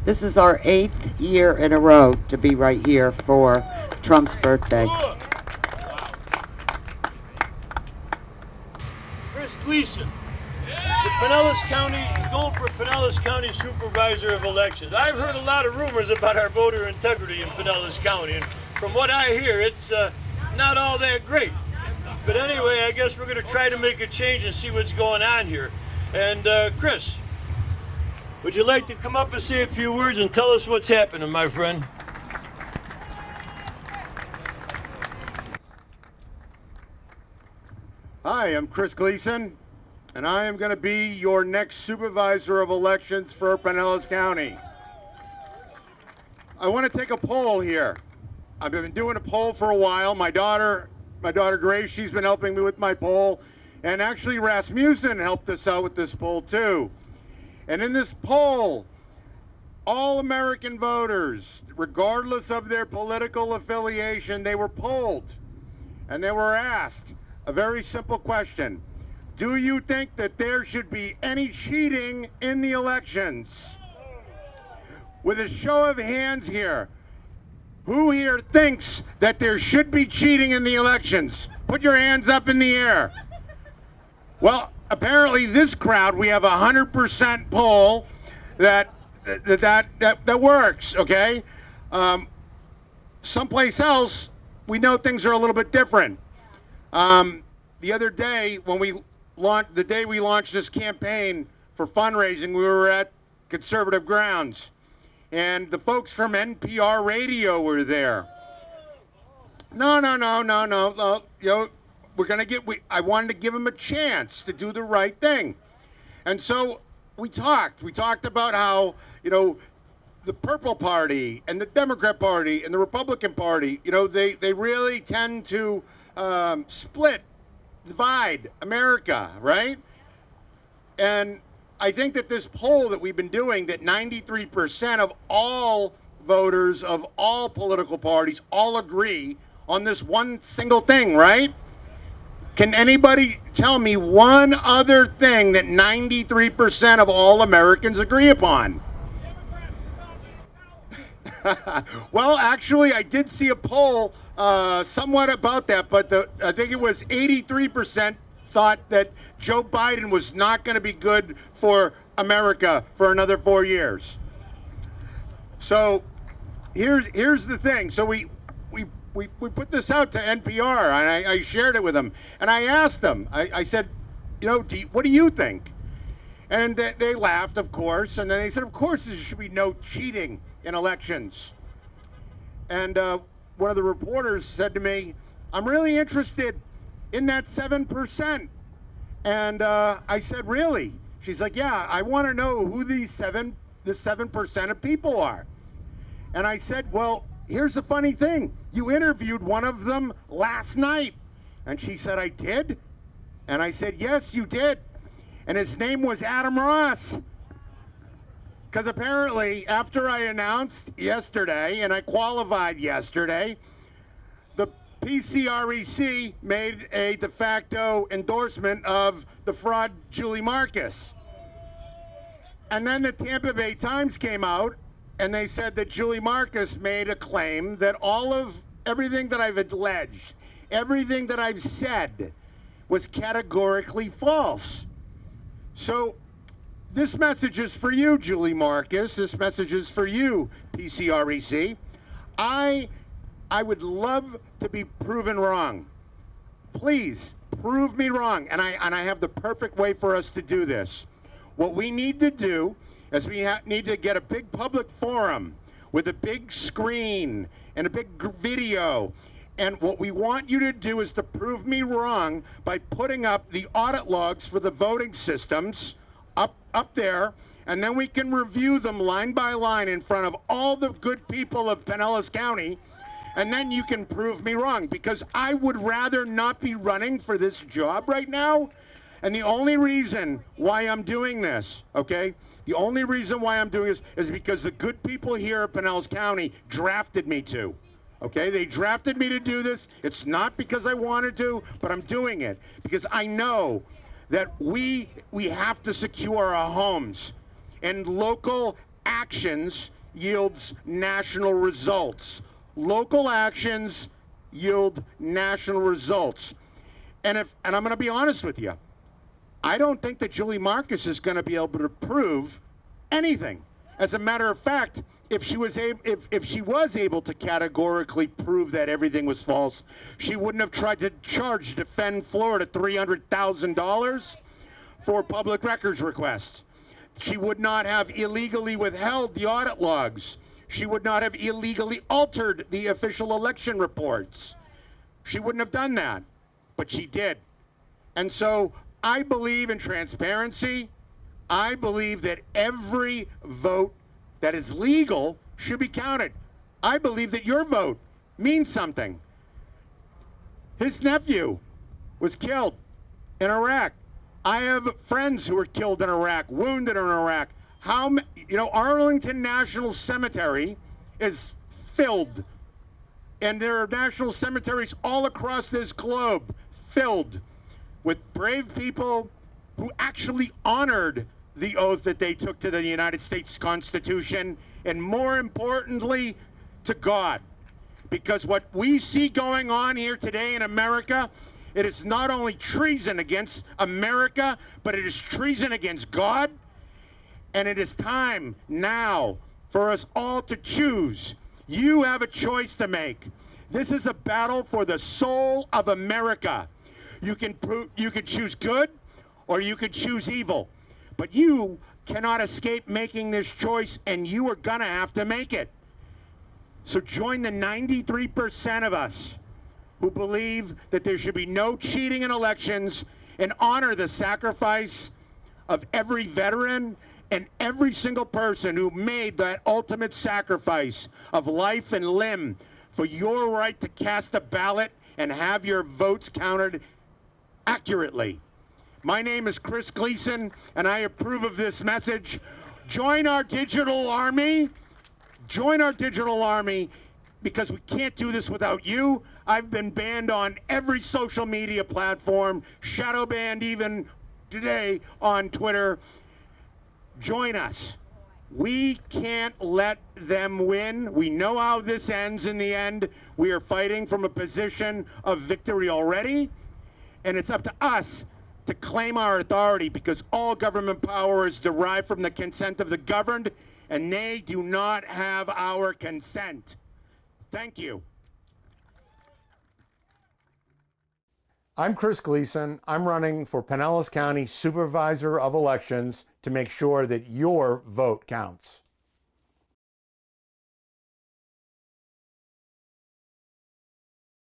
This is our 8th year in a row to be right here for Trump's birthday. Chris Gleason, the Pinellas County, going for Pinellas County Supervisor of Elections. I've heard a lot of rumors about our voter integrity in Pinellas County, and from what I hear, it's not all that great. But anyway, I guess we're going to try to make a change and see what's going on here. And Chris, would you like to come up and say a few words and tell us what's happening, my friend? Hi, I'm Chris Gleason, and I am going to be your next Supervisor of Elections for Pinellas County. I want to take a poll here. I've been doing a poll for a while. My daughter Grace, she's been helping me with my poll, and actually Rasmussen helped us out with this poll too. And in this poll, all American voters, regardless of their political affiliation, they were polled, and they were asked a very simple question. Do you think that there should be any cheating in the elections? With a show of hands here, who here thinks that there should be cheating in the elections? Put your hands up in the air. Well, apparently this crowd, we have a 100% poll that works, okay? Someplace else, we know things are a little bit different. The other day, the day we launched this campaign for fundraising, we were at Conservative Grounds, and the folks from NPR radio were there. No. You know, I wanted to give them a chance to do the right thing. And so we talked about how, you know, the Purple Party and the Democrat Party and the Republican Party, you know, they really tend to divide America, right? And I think that this poll that we've been doing, that 93% of all voters of all political parties all agree on this one single thing, right? Can anybody tell me one other thing that 93% of all Americans agree upon? Well, actually, I did see a poll somewhat about that, but I think it was 83% thought that Joe Biden was not going to be good for America for another 4 years. So here's the thing. So we put this out to NPR, and I shared it with them, and I asked them. I said, you know, what do you think? And they laughed, of course, and then they said, of course, there should be no cheating in elections. And one of the reporters said to me, I'm really interested in that 7%. And I said, really? She's like, yeah, I want to know who the 7% of people are. And I said, well, here's the funny thing. You interviewed one of them last night. And she said, I did? And I said, yes, you did. And his name was Adam Ross. Because apparently, after I announced yesterday, and I qualified yesterday, the PCREC made a de facto endorsement of the fraud Julie Marcus. And then the Tampa Bay Times came out, and they said that Julie Marcus made a claim that all of everything that I've alleged, everything that I've said, was categorically false. So this message is for you, Julie Marcus. This message is for you, PCREC. I would love to be proven wrong. Please prove me wrong, and I have the perfect way for us to do this. What we need to do is we need to get a big public forum with a big screen and a big video. And what we want you to do is to prove me wrong by putting up the audit logs for the voting systems up there, and then we can review them line by line in front of all the good people of Pinellas County, and then you can prove me wrong, because I would rather not be running for this job right now. And the only reason why I'm doing this, okay, the only reason why I'm doing this is because the good people here at Pinellas County drafted me to. Okay, they drafted me to do this. It's not because I wanted to, but I'm doing it because I know that we have to secure our homes, and local actions yields national results. Local actions yield national results. And I'm going to be honest with you, I don't think that Julie Marcus is going to be able to prove anything. As a matter of fact, if she was able to categorically prove that everything was false, she wouldn't have tried to defend Florida $300,000 for public records requests. She would not have illegally withheld the audit logs. She would not have illegally altered the official election reports. She wouldn't have done that, but she did. And so I believe in transparency. I believe that every vote that is legal should be counted. I believe that your vote means something. His nephew was killed in Iraq. I have friends who were killed in Iraq, wounded in Iraq. Arlington National Cemetery is filled, and there are national cemeteries all across this globe filled with brave people who actually honored the oath that they took to the United States Constitution, and more importantly, to God. Because what we see going on here today in America, it is not only treason against America, but it is treason against God. And it is time now for us all to choose. You have a choice to make. This is a battle for the soul of America. You can choose good or you can choose evil. But you cannot escape making this choice, and you are gonna have to make it. So join the 93% of us who believe that there should be no cheating in elections and honor the sacrifice of every veteran and every single person who made that ultimate sacrifice of life and limb for your right to cast a ballot and have your votes counted accurately. My name is Chris Gleason, and I approve of this message. Join our digital army. Join our digital army, because we can't do this without you. I've been banned on every social media platform, shadow banned even today on Twitter. Join us. We can't let them win. We know how this ends in the end. We are fighting from a position of victory already, and it's up to us to claim our authority, because all government power is derived from the consent of the governed, and they do not have our consent. Thank you. I'm Chris Gleason. I'm running for Pinellas County Supervisor of Elections to make sure that your vote counts.